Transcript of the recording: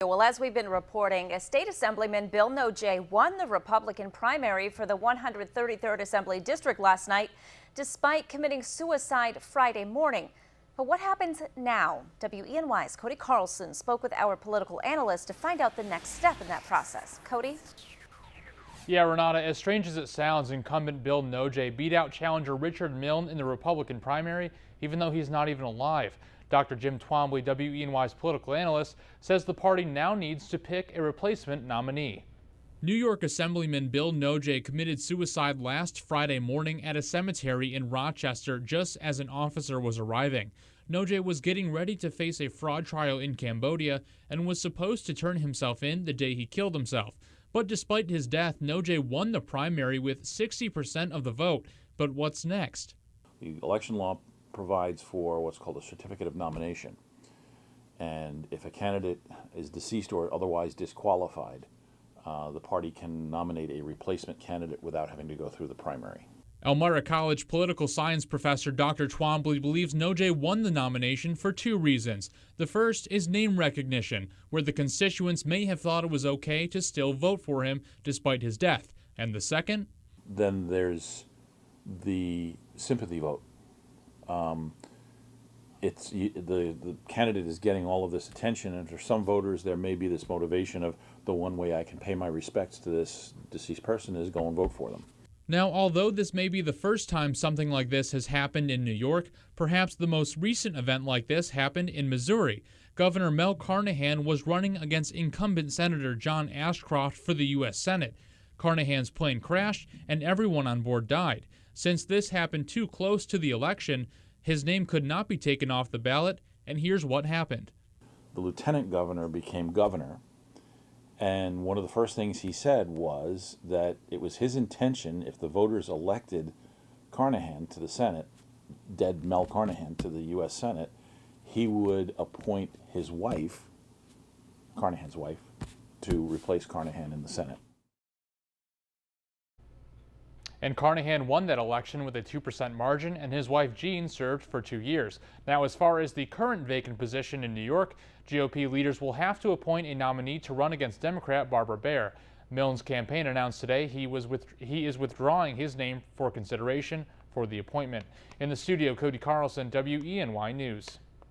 Well, as we've been reporting, State Assemblyman Bill Noje won the Republican primary for the 133rd Assembly District last night, despite committing suicide Friday morning. But what happens now? WENY's Cody Carlson spoke with our political analyst to find out the next step in that process. Cody? Yeah, Renata, as strange as it sounds, incumbent Bill Noje beat out challenger Richard Milne in the Republican primary, even though he's not even alive. Dr. Jim Twombly, WENY's political analyst, says the party now needs to pick a replacement nominee. New York Assemblyman Bill Noje committed suicide last Friday morning at a cemetery in Rochester just as an officer was arriving. Noje was getting ready to face a fraud trial in Cambodia and was supposed to turn himself in the day he killed himself. But despite his death, Noje won the primary with 60% of the vote. But what's next? The election law provides for what's called a certificate of nomination. And if a candidate is deceased or otherwise disqualified, the party can nominate a replacement candidate without having to go through the primary. Elmira College political science professor Dr. Twombly believes Noje won the nomination for two reasons. The first is name recognition, where the constituents may have thought it was okay to still vote for him despite his death. And the second? Then there's the sympathy vote. The candidate is getting all of this attention, and for some voters there may be this motivation of the one way I can pay my respects to this deceased person is go and vote for them. Now, although this may be the first time something like this has happened in New York, perhaps the most recent event like this happened in Missouri. Governor Mel Carnahan was running against incumbent Senator John Ashcroft for the U.S. Senate. Carnahan's plane crashed and everyone on board died. Since this happened too close to the election, his name could not be taken off the ballot, and here's what happened. The lieutenant governor became governor, and one of the first things he said was that it was his intention, if the voters elected Carnahan to the Senate, dead Mel Carnahan to the U.S. Senate, he would appoint his wife, Carnahan's wife, to replace Carnahan in the Senate. And Carnahan won that election with a 2% margin, and his wife Jean served for 2 years. Now, as far as the current vacant position in New York, GOP leaders will have to appoint a nominee to run against Democrat Barbara Baer. Milne's campaign announced today he is withdrawing his name for consideration for the appointment. In the studio, Cody Carlson, WENY News.